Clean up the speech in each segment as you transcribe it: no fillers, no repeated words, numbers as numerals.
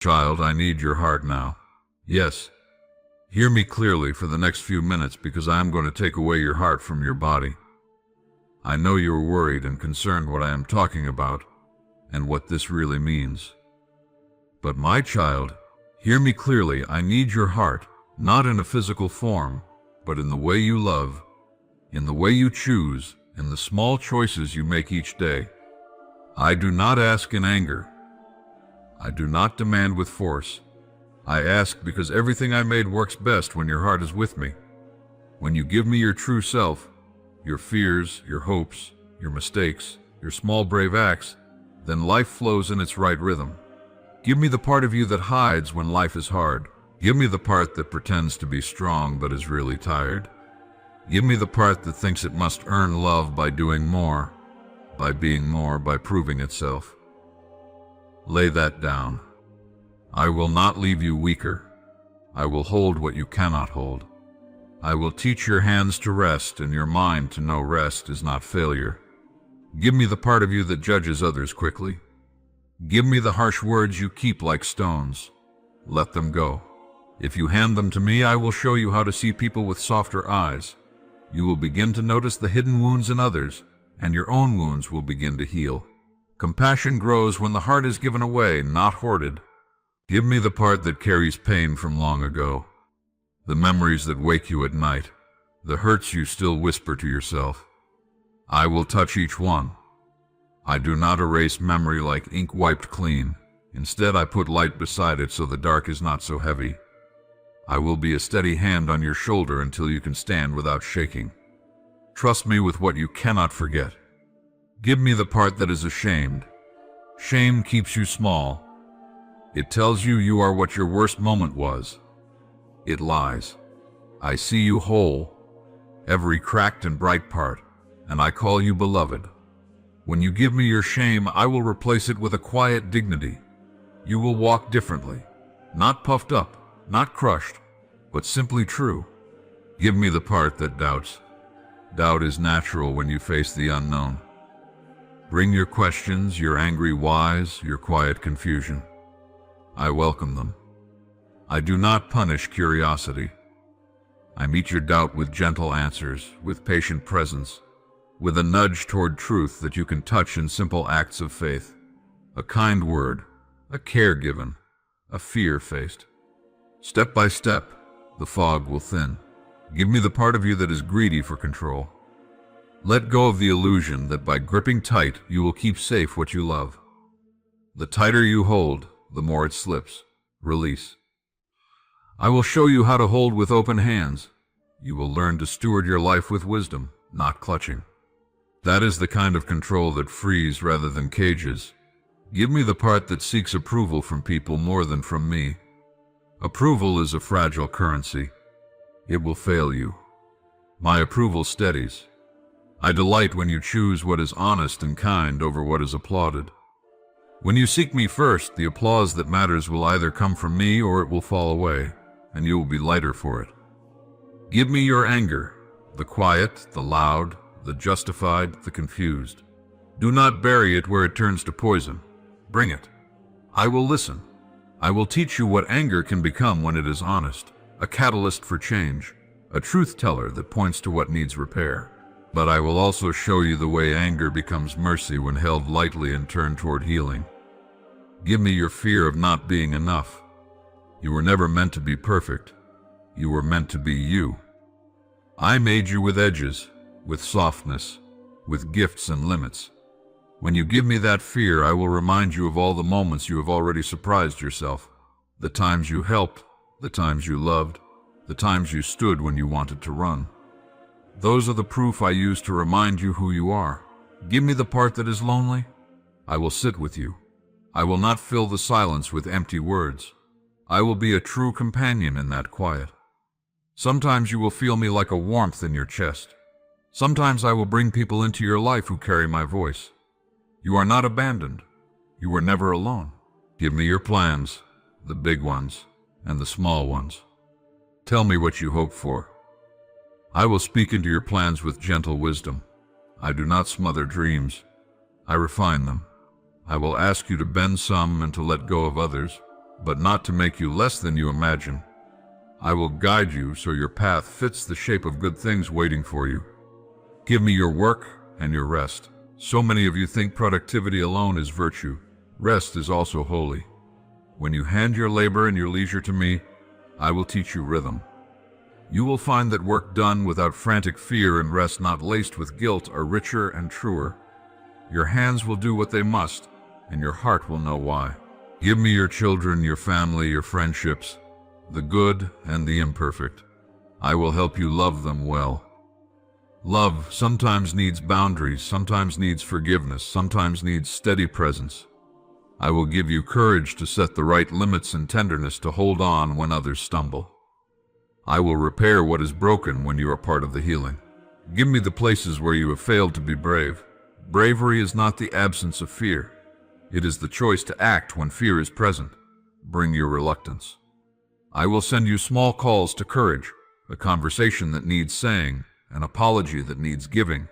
Child, I need your heart now. Yes, hear me clearly for the next few minutes because I am going to take away your heart from your body. I know you are worried and concerned what I am talking about and what this really means. But my child, hear me clearly. I need your heart, not in a physical form, but in the way you love, in the way you choose, in the small choices you make each day. I do not ask in anger. I do not demand with force. I ask because everything I made works best when your heart is with me. When you give me your true self, your fears, your hopes, your mistakes, your small brave acts, then life flows in its right rhythm. Give me the part of you that hides when life is hard. Give me the part that pretends to be strong but is really tired. Give me the part that thinks it must earn love by doing more, by being more, by proving itself. Lay that down. I will not leave you weaker. I will hold what you cannot hold. I will teach your hands to rest and your mind to know rest is not failure. Give me the part of you that judges others quickly. Give me the harsh words you keep like stones. Let them go. If you hand them to me, I will show you how to see people with softer eyes. You will begin to notice the hidden wounds in others, and your own wounds will begin to heal. Compassion grows when the heart is given away, not hoarded. Give me the part that carries pain from long ago, the memories that wake you at night, the hurts you still whisper to yourself. I will touch each one. I do not erase memory like ink wiped clean. Instead, I put light beside it so the dark is not so heavy. I will be a steady hand on your shoulder until you can stand without shaking. Trust me with what you cannot forget. Give me the part that is ashamed. Shame keeps you small. It tells you you are what your worst moment was. It lies. I see you whole, every cracked and bright part, and I call you beloved. When you give me your shame, I will replace it with a quiet dignity. You will walk differently, not puffed up, not crushed, but simply true. Give me the part that doubts. Doubt is natural when you face the unknown. Bring your questions, your angry whys, your quiet confusion. I welcome them. I do not punish curiosity. I meet your doubt with gentle answers, with patient presence, with a nudge toward truth that you can touch in simple acts of faith. A kind word, a care given, a fear faced. Step by step, the fog will thin. Give me the part of you that is greedy for control. Let go of the illusion that by gripping tight, you will keep safe what you love. The tighter you hold, the more it slips. Release. I will show you how to hold with open hands. You will learn to steward your life with wisdom, not clutching. That is the kind of control that frees rather than cages. Give me the part that seeks approval from people more than from me. Approval is a fragile currency. It will fail you. My approval steadies. I delight when you choose what is honest and kind over what is applauded. When you seek me first, the applause that matters will either come from me or it will fall away, and you will be lighter for it. Give me your anger, the quiet, the loud, the justified, the confused. Do not bury it where it turns to poison. Bring it. I will listen. I will teach you what anger can become when it is honest, a catalyst for change, a truth teller that points to what needs repair. But I will also show you the way anger becomes mercy when held lightly and turned toward healing. Give me your fear of not being enough. You were never meant to be perfect. You were meant to be you. I made you with edges, with softness, with gifts and limits. When you give me that fear, I will remind you of all the moments you have already surprised yourself. The times you helped, the times you loved, the times you stood when you wanted to run. Those are the proof I use to remind you who you are. Give me the part that is lonely. I will sit with you. I will not fill the silence with empty words. I will be a true companion in that quiet. Sometimes you will feel me like a warmth in your chest. Sometimes I will bring people into your life who carry my voice. You are not abandoned. You were never alone. Give me your plans, the big ones and the small ones. Tell me what you hope for. I will speak into your plans with gentle wisdom. I do not smother dreams. I refine them. I will ask you to bend some and to let go of others, but not to make you less than you imagine. I will guide you so your path fits the shape of good things waiting for you. Give me your work and your rest. So many of you think productivity alone is virtue. Rest is also holy. When you hand your labor and your leisure to me, I will teach you rhythm. You will find that work done without frantic fear and rest not laced with guilt are richer and truer. Your hands will do what they must, and your heart will know why. Give me your children, your family, your friendships, the good and the imperfect. I will help you love them well. Love sometimes needs boundaries, sometimes needs forgiveness, sometimes needs steady presence. I will give you courage to set the right limits and tenderness to hold on when others stumble. I will repair what is broken when you are part of the healing. Give me the places where you have failed to be brave. Bravery is not the absence of fear. It is the choice to act when fear is present. Bring your reluctance. I will send you small calls to courage, a conversation that needs saying, an apology that needs giving,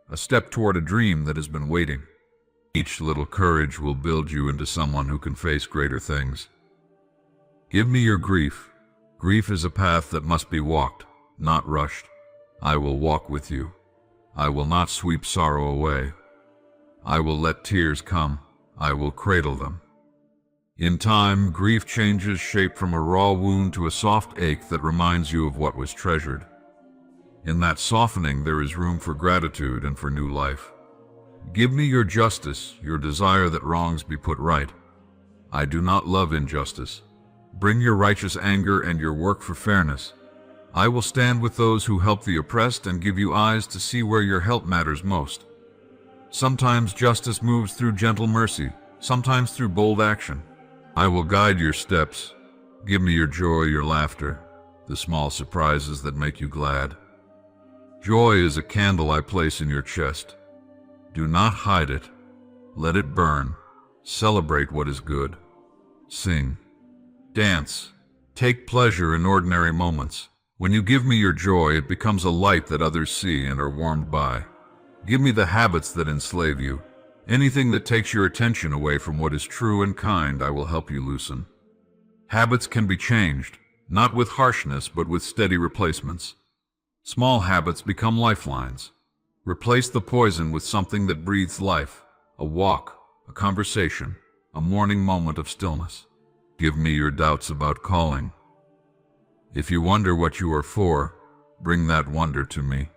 a step toward a dream that has been waiting. Each little courage will build you into someone who can face greater things. Give me your grief. Grief is a path that must be walked, not rushed. I will walk with you. I will not sweep sorrow away. I will let tears come. I will cradle them. In time, grief changes shape from a raw wound to a soft ache that reminds you of what was treasured. In that softening, there is room for gratitude and for new life. Give me your justice, your desire that wrongs be put right. I do not love injustice. Bring your righteous anger and your work for fairness. I will stand with those who help the oppressed and give you eyes to see where your help matters most. Sometimes justice moves through gentle mercy, sometimes through bold action. I will guide your steps. Give me your joy, your laughter, the small surprises that make you glad. Joy is a candle I place in your chest. Do not hide it. Let it burn. Celebrate what is good. Sing. Dance. Take pleasure in ordinary moments. When you give me your joy, it becomes a light that others see and are warmed by. Give me the habits that enslave you. Anything that takes your attention away from what is true and kind, I will help you loosen. Habits can be changed, not with harshness, but with steady replacements. Small habits become lifelines. Replace the poison with something that breathes life, a walk, a conversation, a morning moment of stillness. Give me your doubts about calling. If you wonder what you are for, bring that wonder to me.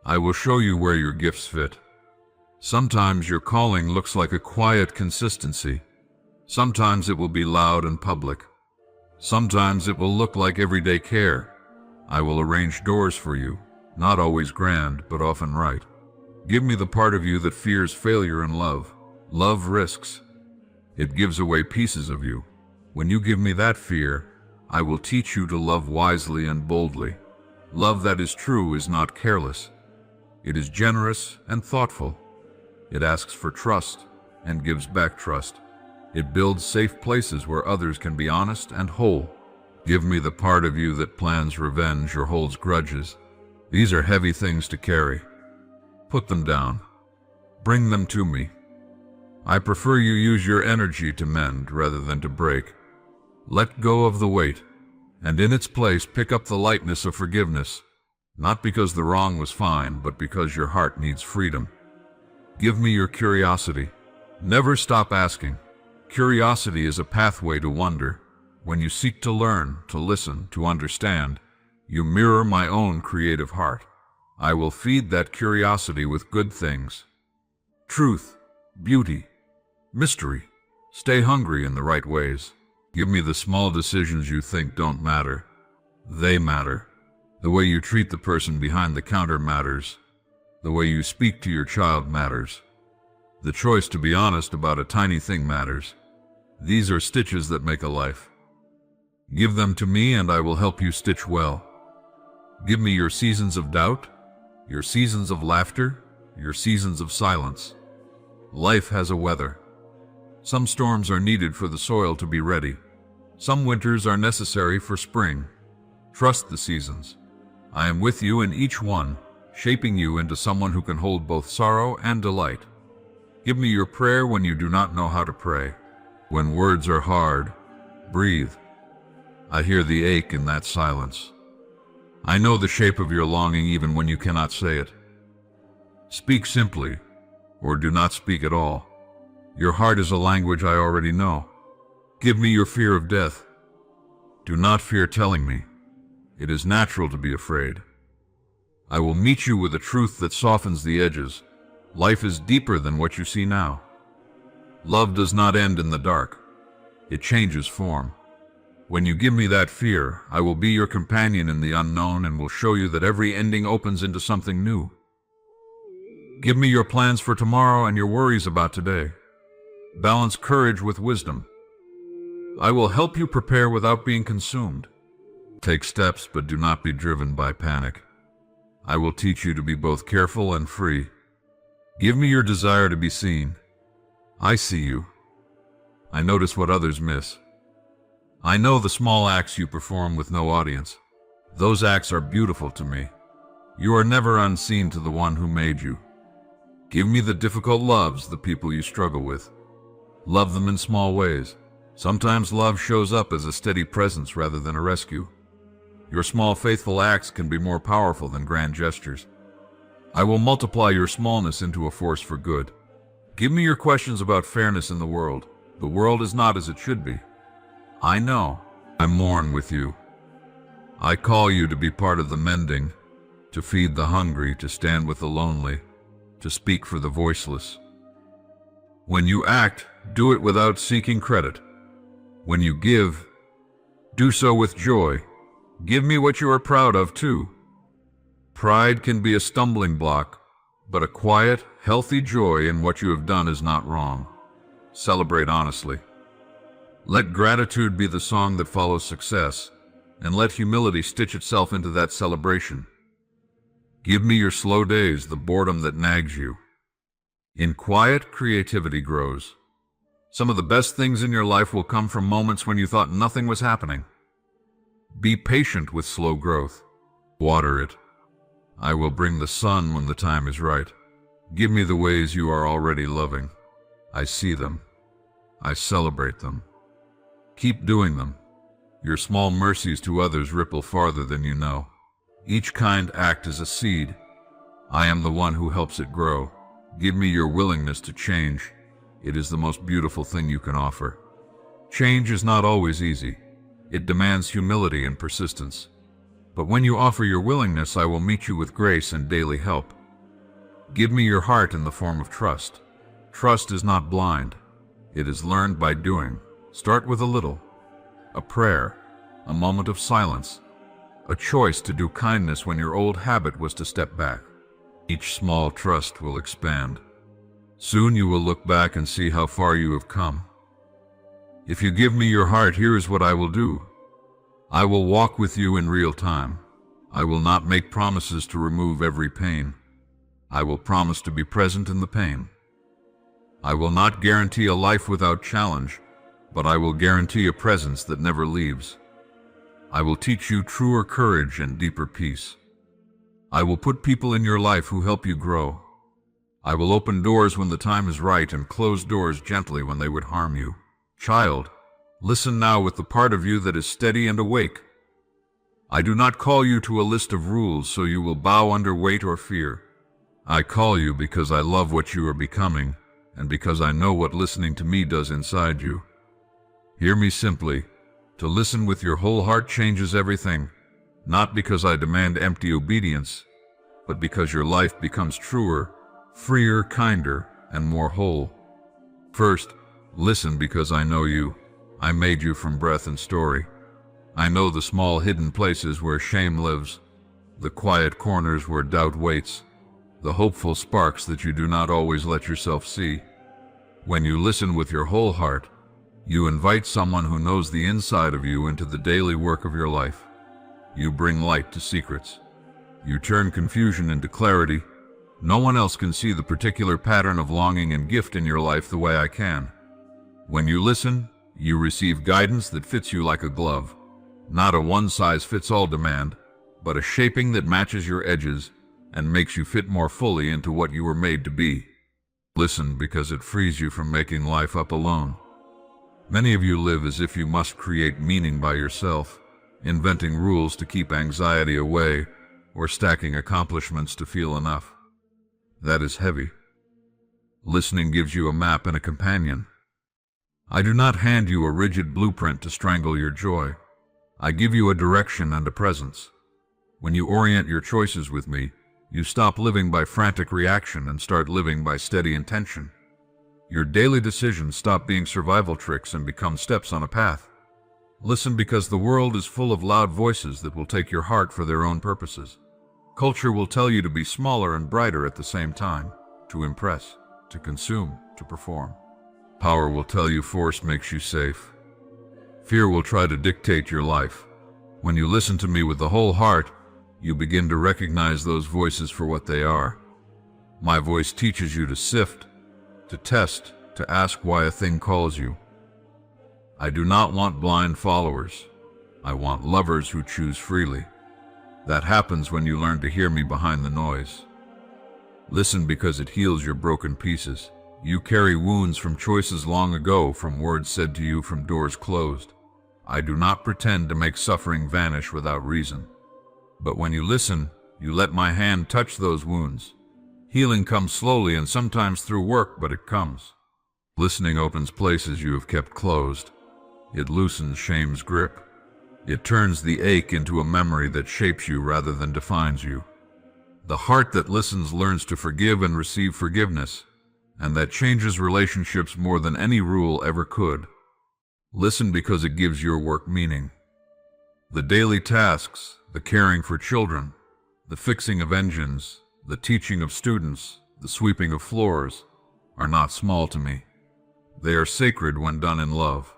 I will show you where your gifts fit. Sometimes your calling looks like a quiet consistency. Sometimes it will be loud and public. Sometimes it will look like everyday care. I will arrange doors for you, not always grand, but often right. Give me the part of you that fears failure in love. Love risks. It gives away pieces of you. When you give me that fear, I will teach you to love wisely and boldly. Love that is true is not careless. It is generous and thoughtful. It asks for trust and gives back trust. It builds safe places where others can be honest and whole. Give me the part of you that plans revenge or holds grudges. These are heavy things to carry. Put them down. Bring them to me. I prefer you use your energy to mend rather than to break. Let go of the weight, and in its place pick up the lightness of forgiveness, not because the wrong was fine, but because your heart needs freedom. Give me your curiosity. Never stop asking. Curiosity is a pathway to wonder. When you seek to learn, to listen, to understand, you mirror my own creative heart. I will feed that curiosity with good things. Truth, beauty, mystery. Stay hungry in the right ways. Give me the small decisions you think don't matter. They matter. The way you treat the person behind the counter matters. The way you speak to your child matters. The choice to be honest about a tiny thing matters. These are stitches that make a life. Give them to me and I will help you stitch well. Give me your seasons of doubt, your seasons of laughter, your seasons of silence. Life has a weather. Some storms are needed for the soil to be ready. Some winters are necessary for spring. Trust the seasons. I am with you in each one, shaping you into someone who can hold both sorrow and delight. Give me your prayer when you do not know how to pray. When words are hard, Breathe. I hear the ache in that silence. I know the shape of your longing even when you cannot say it. Speak simply, or do not speak at all. Your heart is a language I already know. Give me your fear of death. Do not fear telling me. It is natural to be afraid. I will meet you with a truth that softens the edges. Life is deeper than what you see now. Love does not end in the dark. It changes form. When you give me that fear, I will be your companion in the unknown and will show you that every ending opens into something new. Give me your plans for tomorrow and your worries about today. Balance courage with wisdom. I will help you prepare without being consumed. Take steps, but do not be driven by panic. I will teach you to be both careful and free. Give me your desire to be seen. I see you. I notice what others miss. I know the small acts you perform with no audience. Those acts are beautiful to me. You are never unseen to the one who made you. Give me the difficult loves, the people you struggle with. Love them in small ways. Sometimes love shows up as a steady presence rather than a rescue. Your small faithful acts can be more powerful than grand gestures. I will multiply your smallness into a force for good. Give me your questions about fairness in the world. The world is not as it should be. I know. I mourn with you. I call you to be part of the mending, to feed the hungry, to stand with the lonely, to speak for the voiceless. When you act, do it without seeking credit. When you give, do so with joy. Give me what you are proud of, too. Pride can be a stumbling block, but a quiet, healthy joy in what you have done is not wrong. Celebrate honestly. Let gratitude be the song that follows success, and let humility stitch itself into that celebration. Give me your slow days, the boredom that nags you. In quiet, creativity grows. Some of the best things in your life will come from moments when you thought nothing was happening. Be patient with slow growth. Water it. I will bring the sun when the time is right. Give me the ways you are already loving. I see them. I celebrate them. Keep doing them. Your small mercies to others ripple farther than you know. Each kind act is a seed. I am the one who helps it grow. Give me your willingness to change. It is the most beautiful thing you can offer. Change is not always easy. It demands humility and persistence. But when you offer your willingness, I will meet you with grace and daily help. Give me your heart in the form of trust. Trust is not blind. It is learned by doing. Start with a little. A prayer, a moment of silence, a choice to do kindness when your old habit was to step back. Each small trust will expand. Soon you will look back and see how far you have come. If you give me your heart, here is what I will do. I will walk with you in real time. I will not make promises to remove every pain. I will promise to be present in the pain. I will not guarantee a life without challenge, but I will guarantee a presence that never leaves. I will teach you truer courage and deeper peace. I will put people in your life who help you grow. I will open doors when the time is right and close doors gently when they would harm you. Child, listen now with the part of you that is steady and awake. I do not call you to a list of rules so you will bow under weight or fear. I call you because I love what you are becoming and because I know what listening to me does inside you. Hear me simply. To listen with your whole heart changes everything, not because I demand empty obedience, but because your life becomes truer, freer, kinder, and more whole. First, listen because I know you. I made you from breath and story. I know the small hidden places where shame lives, the quiet corners where doubt waits, the hopeful sparks that you do not always let yourself see. When you listen with your whole heart, you invite someone who knows the inside of you into the daily work of your life. You bring light to secrets. You turn confusion into clarity. No one else can see the particular pattern of longing and gift in your life the way I can. When you listen, you receive guidance that fits you like a glove. Not a one-size-fits-all demand, but a shaping that matches your edges and makes you fit more fully into what you were made to be. Listen because it frees you from making life up alone. Many of you live as if you must create meaning by yourself, inventing rules to keep anxiety away or stacking accomplishments to feel enough. That is heavy. Listening gives you a map and a companion. I do not hand you a rigid blueprint to strangle your joy. I give you a direction and a presence. When you orient your choices with me, you stop living by frantic reaction and start living by steady intention. Your daily decisions stop being survival tricks and become steps on a path. Listen because the world is full of loud voices that will take your heart for their own purposes. Culture will tell you to be smaller and brighter at the same time, to impress, to consume, to perform. Power will tell you force makes you safe. Fear will try to dictate your life. When you listen to me with the whole heart, you begin to recognize those voices for what they are. My voice teaches you to sift, to test, to ask why a thing calls you. I do not want blind followers. I want lovers who choose freely. That happens when you learn to hear me behind the noise. Listen because it heals your broken pieces. You carry wounds from choices long ago, from words said to you, from doors closed. I do not pretend to make suffering vanish without reason. But when you listen, you let my hand touch those wounds. Healing comes slowly and sometimes through work, but it comes. Listening opens places you have kept closed. It loosens shame's grip. It turns the ache into a memory that shapes you rather than defines you. The heart that listens learns to forgive and receive forgiveness, and that changes relationships more than any rule ever could. Listen because it gives your work meaning. The daily tasks, the caring for children, the fixing of engines, the teaching of students, the sweeping of floors, are not small to me. They are sacred when done in love.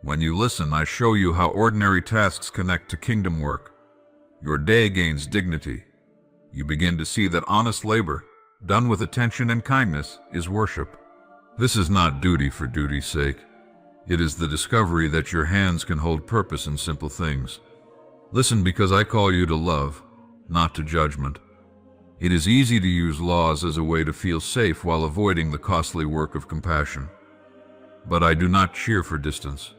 When you listen, I show you how ordinary tasks connect to kingdom work. Your day gains dignity. You begin to see that honest labor, done with attention and kindness, is worship. This is not duty for duty's sake. It is the discovery that your hands can hold purpose in simple things. Listen because I call you to love, not to judgment. It is easy to use laws as a way to feel safe while avoiding the costly work of compassion. But I do not cheer for distance.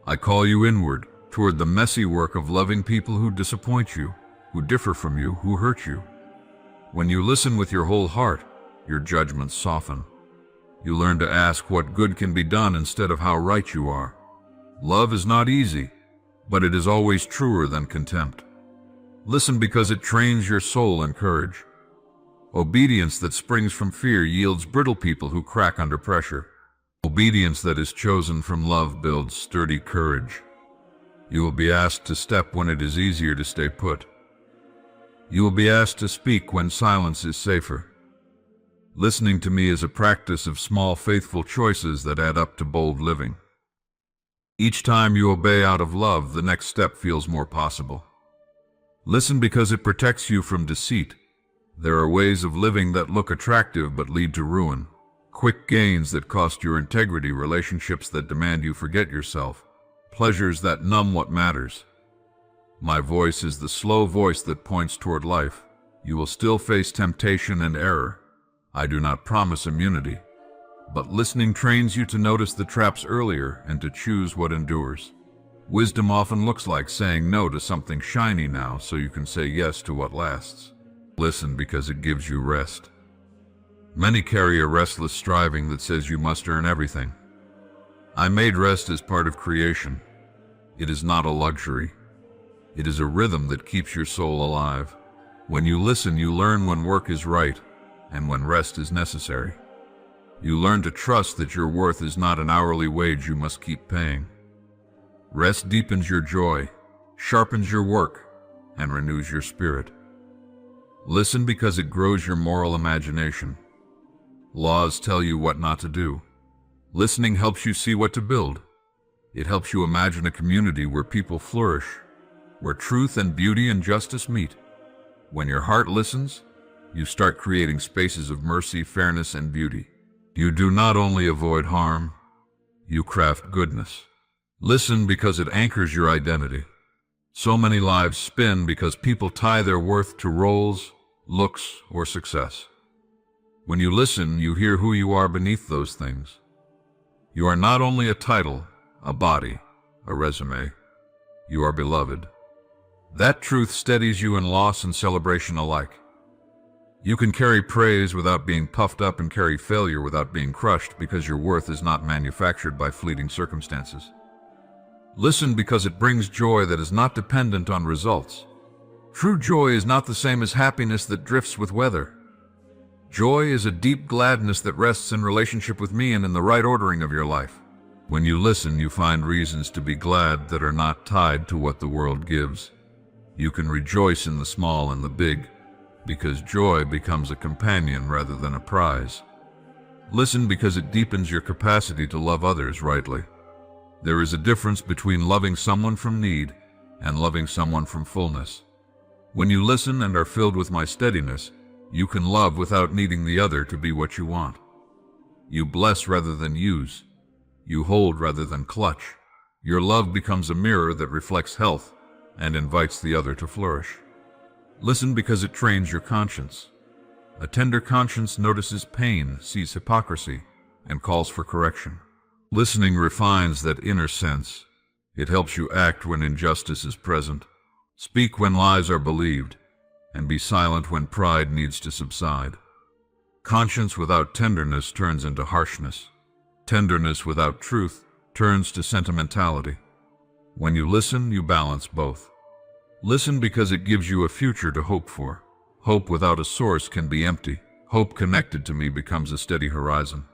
I call you inward, toward the messy work of loving people who disappoint you, who differ from you, who hurt you. When you listen with your whole heart, your judgments soften. You learn to ask what good can be done instead of how right you are. Love is not easy, but it is always truer than contempt. Listen because it trains your soul and courage. Obedience that springs from fear yields brittle people who crack under pressure. Obedience that is chosen from love builds sturdy courage. You will be asked to step when it is easier to stay put. You will be asked to speak when silence is safer. Listening to me is a practice of small, faithful choices that add up to bold living. Each time you obey out of love, the next step feels more possible. Listen because it protects you from deceit. There are ways of living that look attractive but lead to ruin. Quick gains that cost your integrity, relationships that demand you forget yourself, pleasures that numb what matters. My voice is the slow voice that points toward life. You will still face temptation and error. I do not promise immunity, but listening trains you to notice the traps earlier and to choose what endures. Wisdom often looks like saying no to something shiny now so you can say yes to what lasts. Listen because it gives you rest. Many carry a restless striving that says you must earn everything. I made rest as part of creation. It is not a luxury. It is a rhythm that keeps your soul alive. When you listen, you learn when work is right and when rest is necessary. You learn to trust that your worth is not an hourly wage you must keep paying. Rest deepens your joy, sharpens your work, and renews your spirit. Listen because it grows your moral imagination. Laws tell you what not to do. Listening helps you see what to build. It helps you imagine a community where people flourish, where truth and beauty and justice meet. When your heart listens, you start creating spaces of mercy, fairness, and beauty. You do not only avoid harm, you craft goodness. Listen because it anchors your identity. So many lives spin because people tie their worth to roles, looks, or success. When you listen, you hear who you are beneath those things. You are not only a title, a body, a resume. You are beloved. That truth steadies you in loss and celebration alike. You can carry praise without being puffed up and carry failure without being crushed because your worth is not manufactured by fleeting circumstances. Listen because it brings joy that is not dependent on results. True joy is not the same as happiness that drifts with weather. Joy is a deep gladness that rests in relationship with me and in the right ordering of your life. When you listen, you find reasons to be glad that are not tied to what the world gives. You can rejoice in the small and the big, because joy becomes a companion rather than a prize. Listen because it deepens your capacity to love others rightly. There is a difference between loving someone from need and loving someone from fullness. When you listen and are filled with my steadiness, you can love without needing the other to be what you want. You bless rather than use. You hold rather than clutch. Your love becomes a mirror that reflects health and invites the other to flourish. Listen because it trains your conscience. A tender conscience notices pain, sees hypocrisy, and calls for correction. Listening refines that inner sense. It helps you act when injustice is present, speak when lies are believed, and be silent when pride needs to subside. Conscience without tenderness turns into harshness. Tenderness without truth turns to sentimentality. When you listen, you balance both. Listen because it gives you a future to hope for. Hope without a source can be empty. Hope connected to me becomes a steady horizon.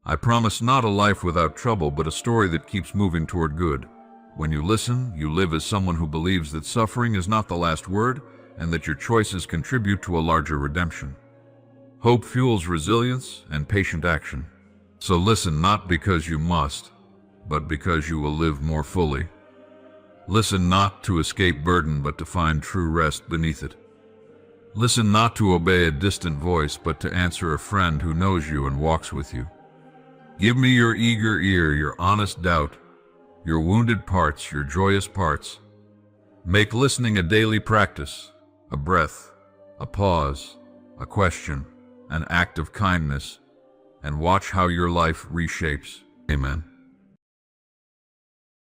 I promise not a life without trouble, but a story that keeps moving toward good. When you listen, you live as someone who believes that suffering is not the last word and that your choices contribute to a larger redemption. Hope fuels resilience and patient action. So listen not because you must, but because you will live more fully. Listen not to escape burden, but to find true rest beneath it. Listen not to obey a distant voice, but to answer a friend who knows you and walks with you. Give me your eager ear, your honest doubt, your wounded parts, your joyous parts. Make listening a daily practice, a breath, a pause, a question, an act of kindness, and watch how your life reshapes. Amen.